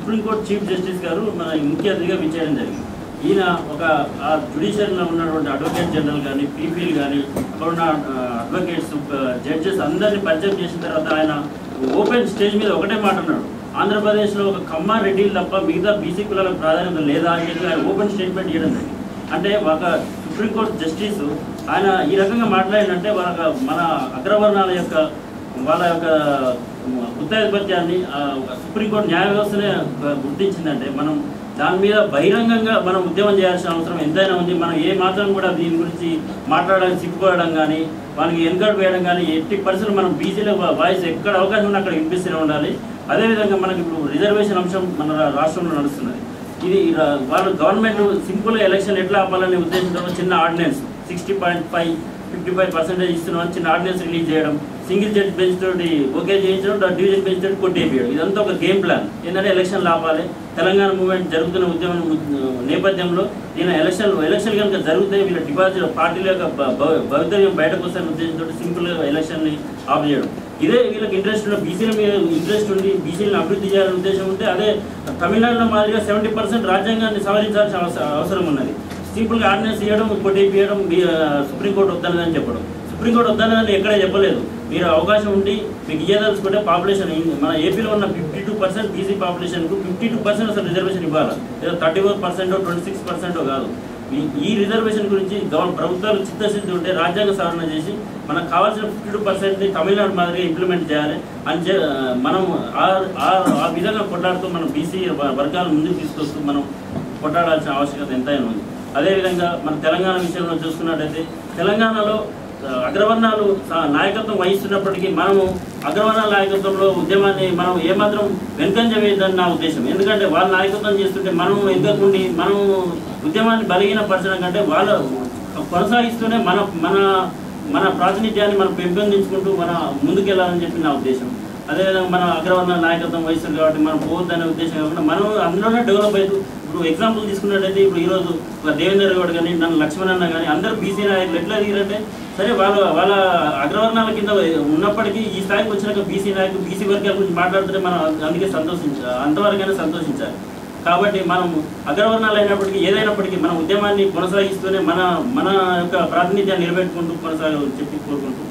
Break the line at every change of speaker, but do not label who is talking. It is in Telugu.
సుప్రీంకోర్టు చీఫ్ జస్టిస్ గారు మన ముఖ్య అతిథిగా విచ్చేయడం జరిగింది. ఈయన ఒక జ్యుడిషియల్లో ఉన్నటువంటి అడ్వకేట్ జనరల్ కానీ పీపీలు కానీ అక్కడ ఉన్న అడ్వకేట్స్ జడ్జెస్ అందరినీ పరిచయం చేసిన తర్వాత ఆయన ఓపెన్ స్టేజ్ మీద ఒకటే మాట అన్నాడు, ఆంధ్రప్రదేశ్లో ఒక కమ్మారెడ్డిలు తప్ప మిగతా బీసీ కులాలకు ప్రాధాన్యత లేదా అని చెప్పి ఆయన ఓపెన్ స్టేట్మెంట్ చేయడం జరిగింది. అంటే ఒక సుప్రీంకోర్టు జస్టిస్ ఆయన ఈ రకంగా మాట్లాడినంటే మన అగ్రవర్ణాల యొక్క వాళ్ళ యొక్క గుత్తాధిపత్యాన్ని సుప్రీంకోర్టు న్యాయ వ్యవస్థనే గుర్తించిందంటే మనం దాని మీద బహిరంగంగా మనం ఉద్యమం చేయాల్సిన అవసరం ఎంతైనా ఉంది. మనం ఏ మాత్రం కూడా దీని గురించి మాట్లాడడానికి సిగ్గుపడడం కానీ వాళ్ళకి ఎన్కౌంటర్ వేయడం కానీ ఎట్టి పరిస్థితులు మనం బీసీల వాయిస్ ఎక్కడ అవకాశం ఉన్నా అక్కడ వినిపిస్తూనే ఉండాలి. అదేవిధంగా మనకి ఇప్పుడు రిజర్వేషన్ అంశం మన రాష్ట్రంలో నడుస్తున్నది. ఇది వాళ్ళు గవర్నమెంట్ సింపుల్గా ఎలక్షన్ ఎట్లా ఆపాలనే ఉద్దేశంతో చిన్న ఆర్డినెన్స్ 60.5 55% ఇస్తున్నామని చిన్న ఆర్డినెన్స్ రిలీజ్ చేయడం, సింగిల్ జడ్జ్ బెంచ్ తోటి ఓకే చేయించడం, డివిజన్ బెంచ్ తోటి కొట్టేయడం, ఇదంతా ఒక గేమ్ ప్లాన్. ఏంటంటే ఎలక్షన్లు ఆపాలి. తెలంగాణ మూవ్మెంట్ జరుగుతున్న ఉద్యమం నేపథ్యంలో దీని ఎలక్షన్ కనుక జరిగితే వీళ్ళ డిపాజిట్ పార్టీల యొక్క భవితవ్యం బయటకు వస్తున్న ఉద్దేశంతో సింపుల్గా ఎలక్షన్ని ఆఫ్ చేయడం. ఇదే వీళ్ళకి ఇంట్రెస్ట్ ఉన్న బీసీల మీద ఇంట్రెస్ట్ ఉండి బీసీలను అభివృద్ధి చేయాలనే ఉద్దేశం ఉంటే అదే తమిళనాడులో మాదిరిగా 70% రాజ్యాంగాన్ని సవరించాల్సిన అవసరం ఉన్నది. సింపుల్గా ఆర్డినెన్స్ చేయడం, కొట్టేయడం, సుప్రీంకోర్టు వద్దన్నదని చెప్పడం. సుప్రీంకోర్టు వద్దన్నదని ఎక్కడే చెప్పలేదు. మీరు అవకాశం ఉండి మీకు ఇయ్యదలుచుకుంటే పాపులేషన్ మన ఏపీలో ఉన్న 52% బీసీ పాపులేషన్కు 52% అసలు రిజర్వేషన్ ఇవ్వాలి. లేదా 34% 26% కాదు. ఈ రిజర్వేషన్ గురించి ప్రభుత్వాలు చిత్తశుద్ధి ఉంటే రాజ్యాంగ సవరణ చేసి మనకు కావాల్సిన 52% తమిళనాడు మాదిరిగా ఇంప్లిమెంట్ చేయాలి అని మనం ఆ విధంగా కొట్లాడుతూ మనం బీసీ వర్గాలను ముందుకు తీసుకొస్తూ మనం కొట్లాడాల్సిన ఆవశ్యకత ఎంతైనా ఉంది. అదేవిధంగా మన తెలంగాణ విషయంలో చూసుకున్నట్టయితే తెలంగాణలో అగ్రవర్ణాలు నాయకత్వం వహిస్తున్నప్పటికీ మనము అగ్రవర్ణాల నాయకత్వంలో ఉద్యమాన్ని మనం ఏమాత్రం వెనుకంజ వేయదని నా ఉద్దేశం. ఎందుకంటే వాళ్ళ నాయకత్వం చేస్తుంటే మనం ఎగ్గకుండి మనం ఉద్యమాన్ని బలహీనపరచడం కంటే వాళ్ళు కొనసాగిస్తూనే మన మన మన ప్రాతినిధ్యాన్ని మనం పెంపొందించుకుంటూ మన ముందుకెళ్ళాలని చెప్పి నా ఉద్దేశం. అదేవిధంగా మన అగ్రవర్ణాల నాయకత్వం వహిస్తుంది కాబట్టి మనం పోవద్దనే ఉద్దేశం కాకుండా మనం అందులోనే డెవలప్ అవుతూ ఇప్పుడు ఎగ్జాంపుల్ తీసుకున్నట్టయితే ఇప్పుడు ఈరోజు దేవేందర్ గౌడ్ కానీ నన్ను లక్ష్మణ్ అన్న కానీ అందరూ బీసీ నాయకులు ఎట్లా దిగారంటే సరే వాళ్ళ అగ్రవర్ణాల కింద ఉన్నప్పటికీ ఈ స్థాయికి వచ్చినాక బీసీ నాయకులు బీసీ వర్గాల గురించి మాట్లాడుతుంటే మనం అందుకే అంతవరకైనా సంతోషించాలి. కాబట్టి మనం అగ్రవర్ణాలు అయినప్పటికీ ఏదైనప్పటికీ మన ఉద్యమాన్ని కొనసాగిస్తూనే మన మన యొక్క ప్రాతినిధ్యాన్ని నిలబెట్టుకుంటూ కొనసాగాలని చెప్పి కోరుకుంటూ